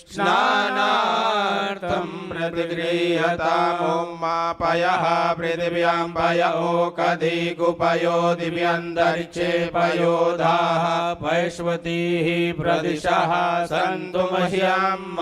स्नानार्थं प्रतिगृह्यतामुमापयः पृथिव्यां पय ओकधिगुपयो दिव्यन्तरिक्षे पयोधाः वैश्वतीः प्रदिशः सन्तु मह्यम्।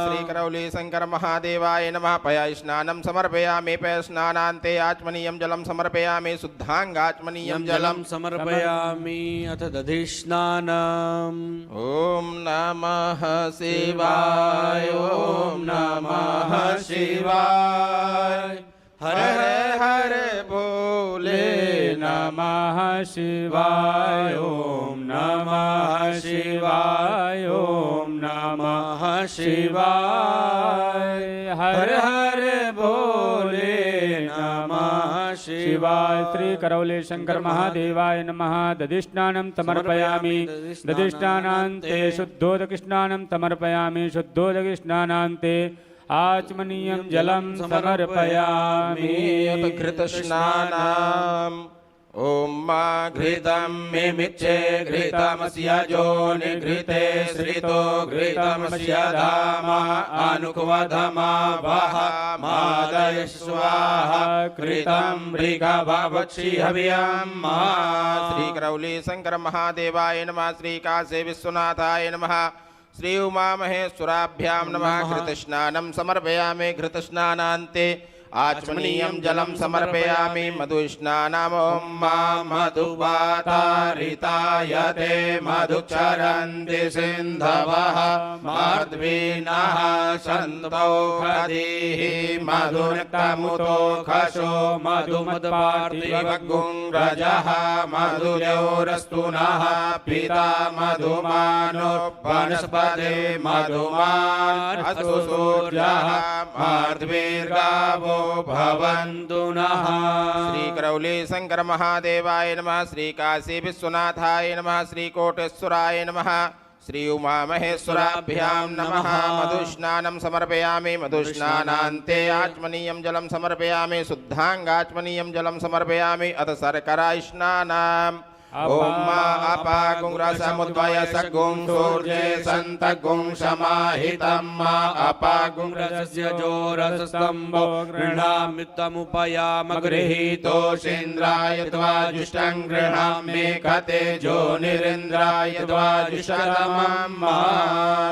श्री करौली शंकर महादेवाय नमः। पय स्नानं समर्पयामि। पय स्नानान्ते आचमनीयं जलं समर्पयामि। शुद्धांगाचमनीयं जलं समर्पयामि। अथ दधि स्नानम्। ओम नमः शिवाय ओम नमः शिवाय। हर हर भोले नमः शिवाय ओम नमः शिवाय ओम नमः शिवाय। हर हर भोले नमः शिवाय। श्री करौली शंकर महादेवाय नमः। दधिस्नानं समर्पयामि। दधिस्नानान्ते शुद्धोदकस्नानं समर्पयामि। शुद्धोदकस्नानान्ते आचमनीयं जलं समर्पयामि। घृतस्नानम्। ओम मा घृतं मिमिच्छे घृतमस्य जोनिघृते श्रितो घृतमस्य धाम अनुक्वधमा वह मादय स्वाहा कृतं मृगभवक्षि हव्यम्। श्री करौली शंकर महादेवाय नमः। श्री काशी विश्वनाथाय नमः। श्री उमा महेश्वराभ्यां नमः। घृतस्नानं समर्पयामि। घृतस्नानान्ते आचमनीयं जलं समर्पयामि। मधुस्नानम् मा मधुवातारितायते मधुचरन्ति सिन्धवः माध्वीनः सन्तोषधीः मधुनक्तमुतोषो मधुमत्पार्थिवगुंरजः मधुर्योरस्तुनः पिता मधुमानो वनस्पते मधुमान् अस्तु सूर्यः माध्वीर्गावो भवन्तु नः। श्री करौली शंकर महादेवाय नमः। श्री काशी विश्वनाथाय नमः। श्री कोटेश्वराय नमः। श्री उमा महेश्वराभ्यां नमः। मधुस्नानं समर्पयामि। मधुस्नानान्ते आचमनीयं जलं समर्पयामि। शुद्धांगाचमनीयं जलं समर्पयामि। अथ शर्करा स्नानम्। ओम अपागुंरसमुद्भय सगुं सूर्ये सन्तगुं समाहितं अपागुंरसस्य जोरसस्तम्भो गृह्णामि गृहीतोषीन्द्राय त्वाजुष्टं गृह्णामि कते जोनिरिन्द्राय त्वाजुष्टतमम्।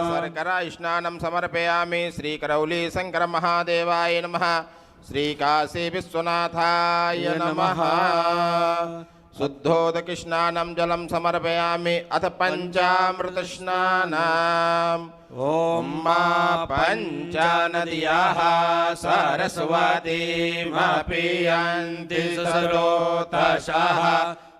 शर्करा स्नानं समर्पयामि। श्री करौली शंकर महादेवाय नमः। श्री काशी विश्वनाथाय नमः। शुद्धोदकस्नानं जलं समर्पयामि। अथ पंचामृतस्नानम्। ओम मा पंचनद्याः सरस्वतीमपीयन्ति सरोतसः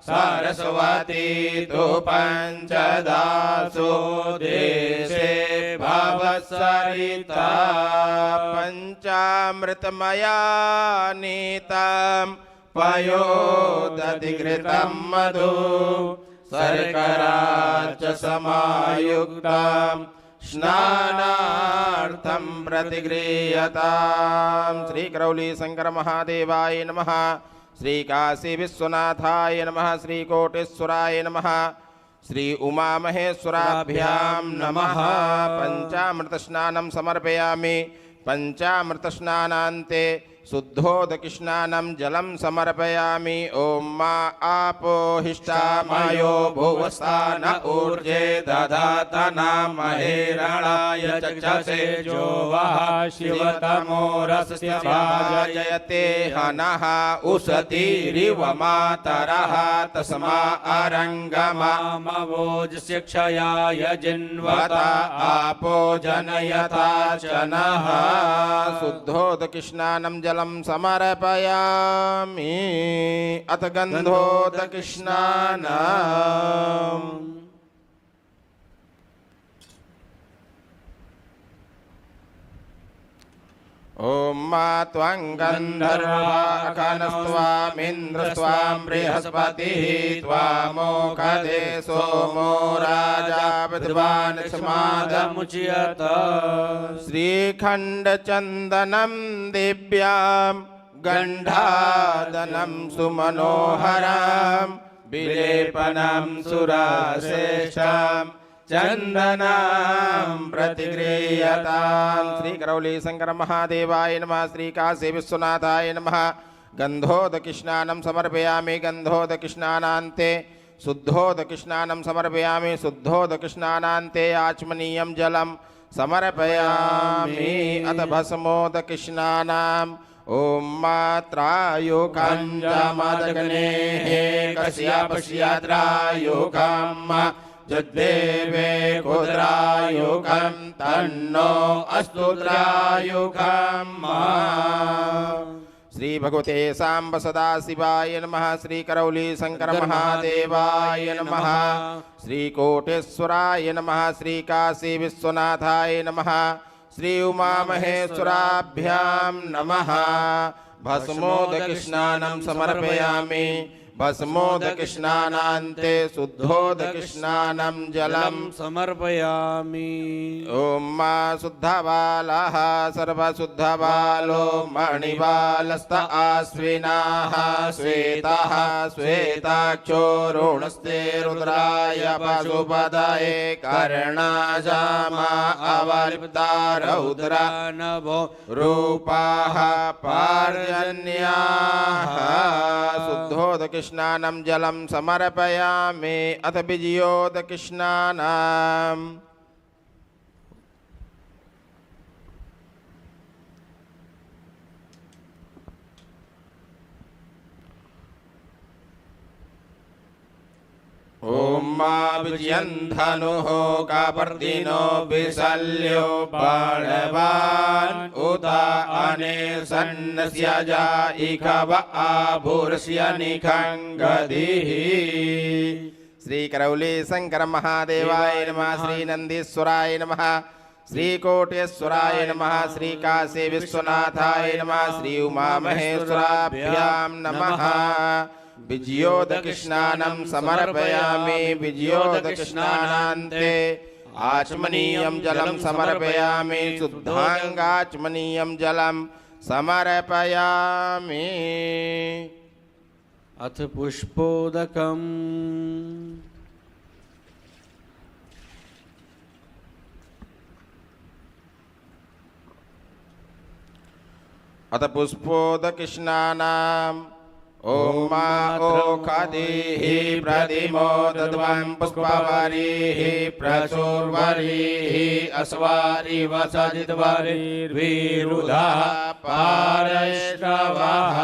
सरस्वती तु पंचदासु देशे भवसरिता पंचामृतमया नीतम् पयोदधिघृतं मधु शर्करा च समायुक्तं स्नानार्थं प्रतिगृह्यताम्। श्री करौली शंकर महादेवाय नमः। श्री काशी विश्वनाथाय नमः। श्री कोटेश्वराय नमः। श्री उमा महेश्वराभ्यां नमः। पंचामृतस्नानं समर्पयामि। पंचामृतस्नानान्ते शुद्धोदकस्नानं जलं समर्पयामि। ओम मा आपोहिष्टा मायो भुवस्तान ऊर्जे दधातना महेरणाय चक्षसे जो वः शिवतमो रसस्य भाजयते हनः उशतीरिव मातरः तस्मा अरङ्गमामवोजस्य क्षयाय जिन्वता आपो जनयता च नः। शुद्धोदकस्नानं जलं समर्पयामि। अथ गन्धोदकस्नानम्। ओम मा त्वं गन्धर्वाकनस्त्वामिन्द्रस्त्वां बृहस्पतिः त्वामोखदे सोमो राजा पृथिवानस्मादमुच्यत। श्रीखण्डचन्दनं दिव्यां गन्धादनं सुमनोहरं विलेपनं सुराश्रेष्ठं चन्दनां प्रतिगृह्यताम् श्री करौली शंकर महादेवाय नमः श्री काशी विश्वनाथाय नमः गन्धोदकस्नानं समर्पयामि गन्धोदकस्नानान्ते शुद्धोदकस्नानं समर्पयामि शुद्धोदकस्नानान्ते आचमनीयं जलं समर्पयामि अथ भस्मोदकस्नानाम् ॐ मात्रायुकाञ्जमदग्नेः कस्यापश्याद्रायुकम् जद्देवे कुद्रायुकं तन्नो अस्तुद्रायुकम् श्री भगवते सांब सदाशिवाय नमः श्री करौली शंकर महादेवाय नमः श्री कोटेश्वराय नमः श्री काशी विश्वनाथाय नमः श्री उमा महेश्वराभ्यां नमः भस्मोदकस्नानं समर्पयामि भस्मोदकस्नानान्ते शुद्धोदकस्नानं जलं समर्पयामि ॐ मा शुद्धबालः सर्वशुद्धबालो मणिबालस्त आश्विनाः श्वेतः श्वेताक्षो रुणस्ते रुद्राय पशुपतये कर्णाजामा अवलिप्ता रौद्रा नभो रूपाः पार्जन्याः शुद्धोदकस्नानं जलं समर्पयामि अथ बीजोदकस्नानम् ॐ मा विजयन्धनुः कापर्दिनो विशल्यो बाणवान् उत अनेसन्नस्य जायिकव आभूर्ष्य निखङ्गदिः श्री करौली शंकर महादेवाय नमः श्री नंदीश्वराय नमः श्री कोटेश्वराय नमः श्री काशी विश्वनाथाय नमः श्री उमा महेश्वराभ्यां नमः विजयोदकस्नानं समर्पयामि विजयोदकस्नानान्ते आचमनीयं जलं समर्पयामि शुद्धांगाचमनीयं जलं समर्पयामि अथ पुष्पोदकम् अथ पुष्पोदकस्नानम् ॐ मा ओखदिः प्रतिमोदध्वं पुष्पवरीः प्रचुर्वरीः अस्वारिवसजिद्वरीर्विरुधः पारैष्णवः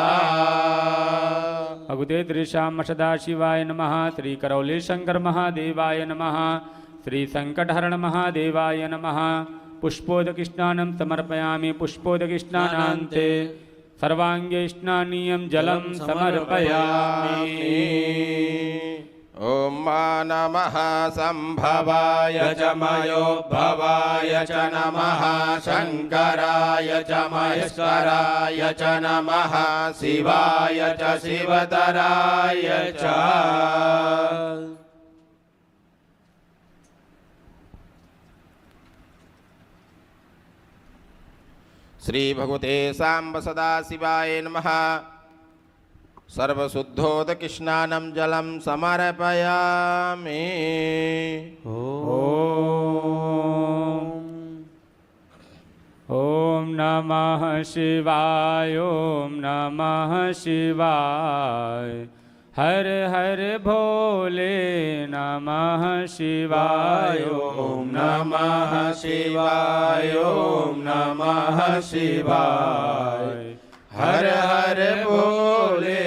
भगवते श्याम सदाशिवाय नमः श्री करौली शंकर महादेवाय नमः श्री संकटहरण महादेवाय नमः पुष्पोदकस्नानं समर्पयामि पुष्पोदकस्नानान्ते सर्वांगे स्नानीयं जलं समर्पयामि ॐ मा नमः संभवाय च मयोद्भवाय च नमः शङ्कराय च महेश्वराय च नमः शिवाय च शिवतराय च श्री भगवते सांब सदाशिवाय नमः सर्वशुद्धोदकस्नानं जलं समर्पयामि ॐ नमः शिवाय ॐ नमः शिवाय हर हर भोले नमः शिवाय ॐ नमः शिवाय ॐ नमः शिवाय हर हर भोले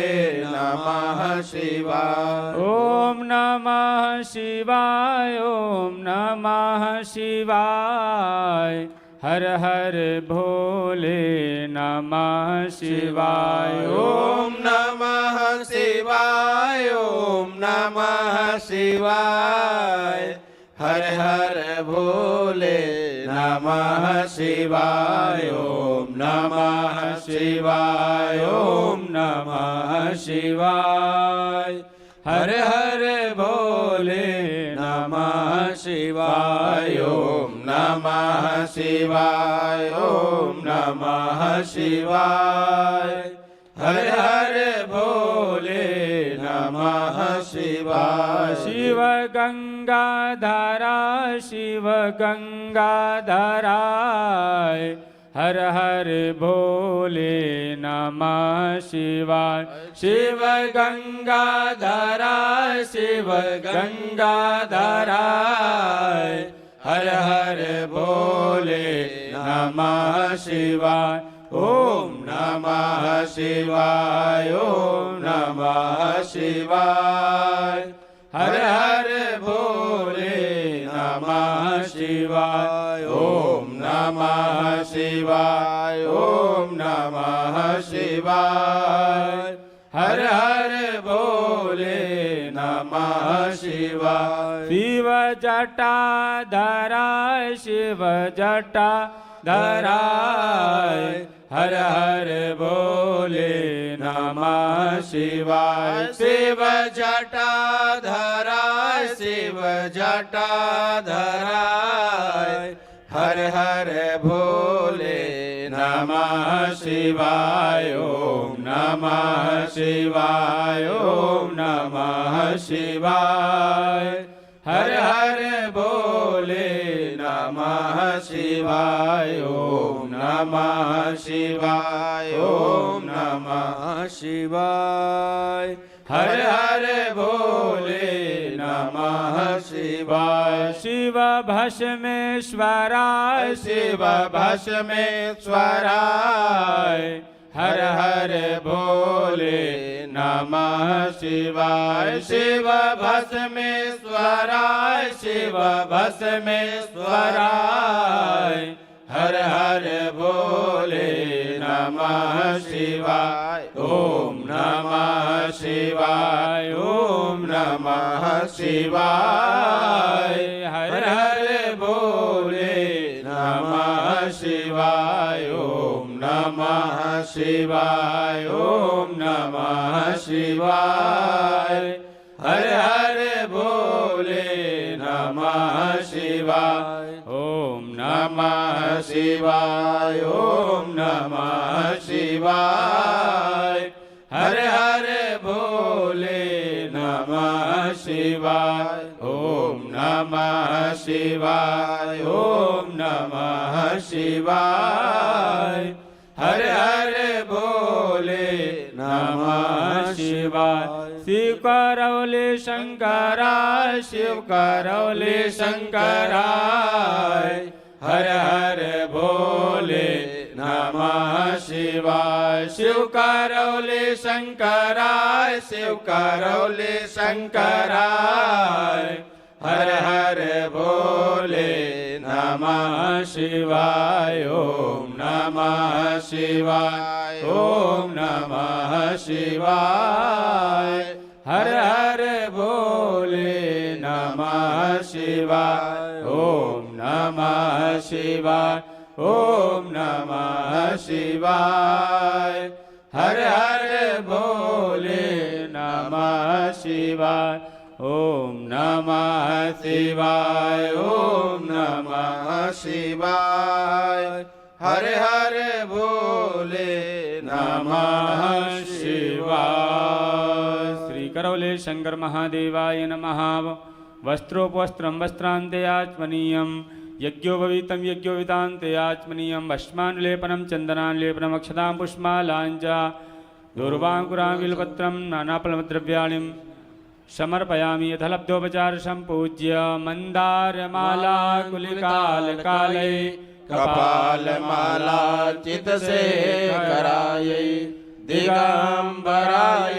नमः शिवाय ॐ नमः शिवाय ॐ नमः शिवाय हर हर भोले नमः शिवाय ॐ नमः शिवाय ॐ नमः शिवाय हर हर भोले नमः शिवाय ॐ नमः शिवाय ॐ नमः शिवाय हर हर भोले नमः शिवाय ॐ नमः शिवाय ॐ नमः शिवाय हर हर भोले नमः शिवाय शिव शिव गंगाधरा शिव गंगाधराय हर हर भोले नमः शिवाय शिव गंगाधरा शिव गंगाधराय हर हर भोले नमः शिवाय ओम नमः शिवाय ओम नमः शिवाय हर हर भोले नमः शिवाय ओम नमः शिवाय ओम नमः शिवाय हर हर भोले नमः शिवाय शिव जटाधराय शिव जटाधराय हर हर भोले नमः शिवाय शिव जटाधराय शिव जटाधराय हर हर भोले नमः शिवाय ओम नमः शिवाय ओम नमः शिवाय हर हर भोले नमः शिवाय ओम नमः शिवाय ओम नमः शिवाय हर हर भोले नमः शिवाय शिव भस्मेश्वराय शिव भस्मेश्वराय हर हर भोले नमः शिवाय शिव भस्मेश्वराय शिव भस्मेश्वराय हर हर भोले नमः शिवाय ओम नमः शिवाय ओम नमः शिवाय हर हर भोले नमः शिवाय ओम नमः शिवाय ओम नमः शिवाय हर हर भोले नमः शिवाय ओम नमः शिवाय ओम नमः शिवाय हर हर भोले नमः शिवाय ओम नमः शिवाय ओम नमः शिवाय हर हर भोले नमः शिवाय शिव करौली शंकराय शिव करौली शंकराय हर हर भोले नमः शिवाय शिव करौली शंकराय शिव करौली शंकराय हर हर भोले नमः शिवाय ओम नमः शिवाय ओम नमः शिवाय हर हर भोले नमः शिवाय ओम नमः शिवाय ओम नमः शिवाय हर हर भोले नमः शिवाय ओम नमः शिवाय ओम नमः शिवाय हर हर भोले नमः शिवाय श्री करौली शंकर महादेवाय नमः वस्त्रोपवस्त्रं वस्त्रान्तेयात्मनीयं यज्ञोपवीतं यज्ञोपवीतान्तेयात्मनीयं भस्मानुलेपनं चन्दनानुलेपनम् अक्षतां पुष्पमालाञ्च दूर्वाङ्कुरां बिल्वपत्रं नानाफलद्रव्याणिं समर्पयामि यथलब्धोपचार संपूज्य मंदारमाला कुलिकालकालय कपालमाला चितशेखराय दिगंबराय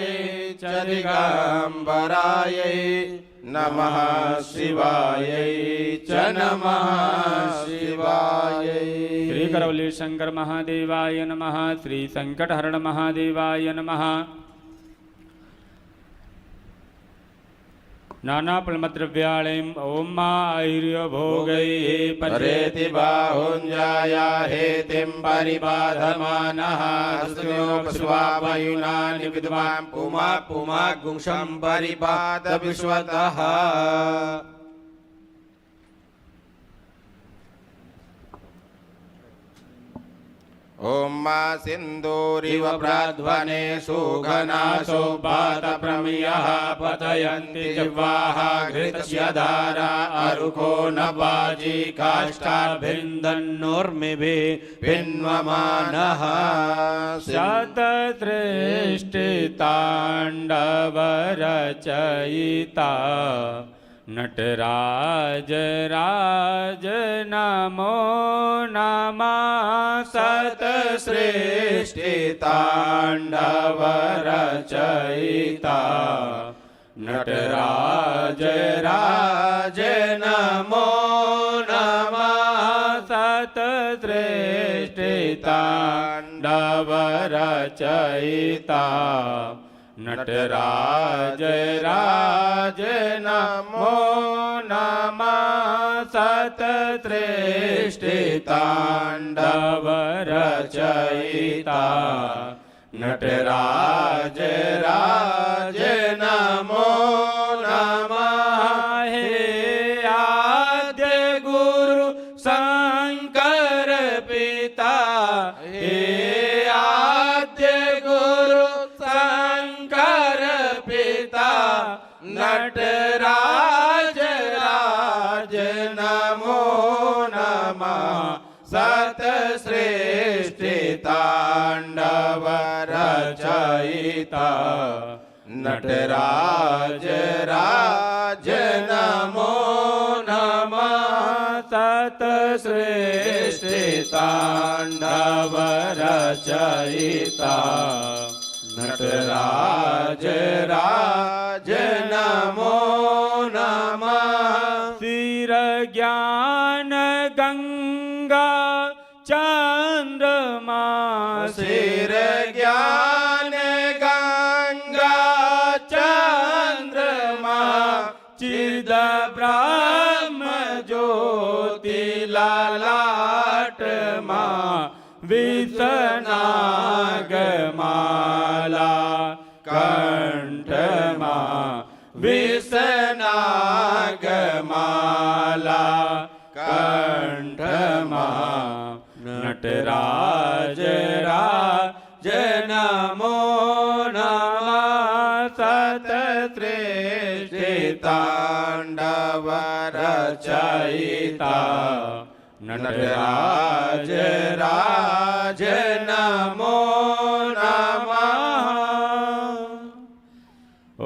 च दिगंबराय नमः शिवाय च नमः शिवाय श्री करौली शंकर महादेवाय नमः श्री संकटहरण महादेवाय नमः नानाफलद्रव्याणिं ओम आयुर्भोगैः परेति बाहुञ्जाया हेतिं परिबाधमानः पशुवायुनानि विद्वां पुमा पुमा गुंशं परिपाद विश्वतः ॐ मा सिन्दूरिव प्राध्वने सुघनासो पातप्रमियः पतयन्ति जिह्वाः घृतस्य धारा अरुको न वाजी काष्ठाभिन्दन्नोर्मिभिः भिन्वमानः शतसृष्टिताण्डवरचयिता नटराज राज नमो नमः शतसृष्टिताण्डवरचयिता नटराज राज नमो नमः शतसृष्टिताण्डवरचयिता नटराज राज नमो नमः शतसृष्टिताण्डवरचयिता नटराज राज नमो नमः हे आद्य गुरु शंकर पिता हे आद्य गुरु शंकर पिता नटराज राज नमो नमः शतसृष्टिताण्डवरचयिता नटराज राज नमो नमः शतसृष्टिताण्डवरचयिता नटराज राज नमो नमः सिर ज्ञान गंगा चंद्रमा सिर ज्ञान गंगा चंद्रमा चिद ब्रह्म ज्योति ललाटमा विषनागमाला कंठमा विषनागमाला कंठमा नटराज राज नमो नमः शतसृष्टिताण्डवरचयिता नटराज राज नमो नमः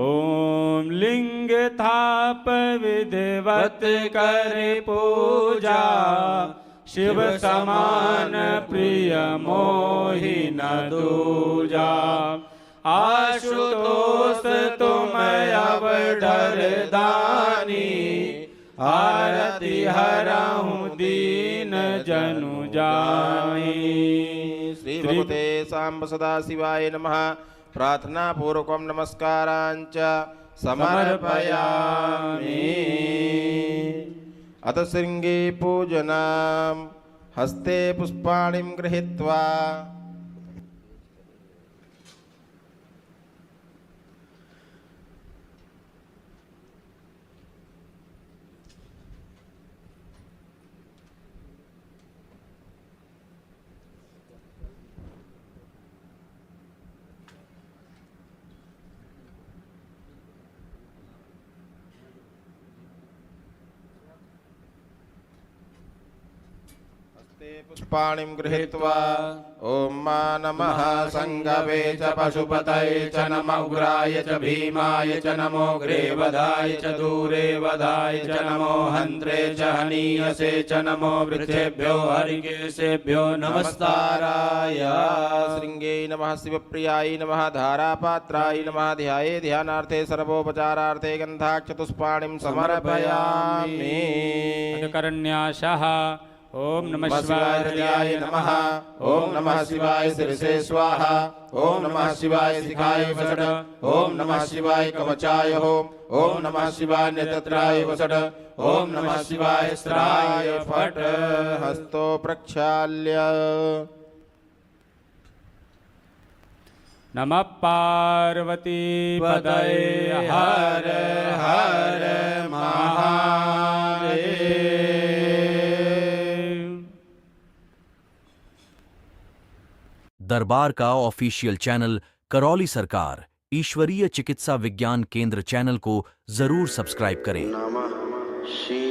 ओम लिंग थाप विधिवत कर पूजा शिव समान प्रिय मोहि न दूजा आशुतोष तुम अवडर दानी आरती हरहु दीन जनु जानी श्री भगवते सांब सदाशिवाय नमः प्रार्थना पूर्वकं नमस्कारांच समर्पयामि अथ श्रृंगे पूजनम् हस्ते पुष्पाणिं गृहीत्वा पुष्पाणिं गृहीत्वा ॐ मा नमः संगवे च पशुपतये च नमः उग्राय च भीमाय च नमो ग्रेवधाय च दूरे वधाय च नमो हन्त्रे च हनीयसे च नमो वृक्षेभ्यो हरिकेशेभ्यो नमस्ताराय श्रृंगे नमः शिवप्रियाय नमः धारापात्राय नमः ध्याये ध्यानार्थे सर्वोपचारार्थे गन्धाक्षतुष्पाणिं समर्पयामि करण्याशः ओम नमः शिवाय हृदयाय नमः ओम नमः शिवाय शिरसे स्वाहा ओम नमः शिवाय शिखाय वसट ओम नमः शिवाय कवचाय होम ओम नमः शिवाय नेत्रत्राय वसट ओम नमः शिवाय स्त्राय फट हस्तो प्रक्षाल्य नमः पार्वती पतये हर हर महादेव दरबार का ऑफिशियल चैनल करौली सरकार ईश्वरीय चिकित्सा विज्ञान केंद्र चैनल को जरूर सब्सक्राइब करें। नमः शिवाय।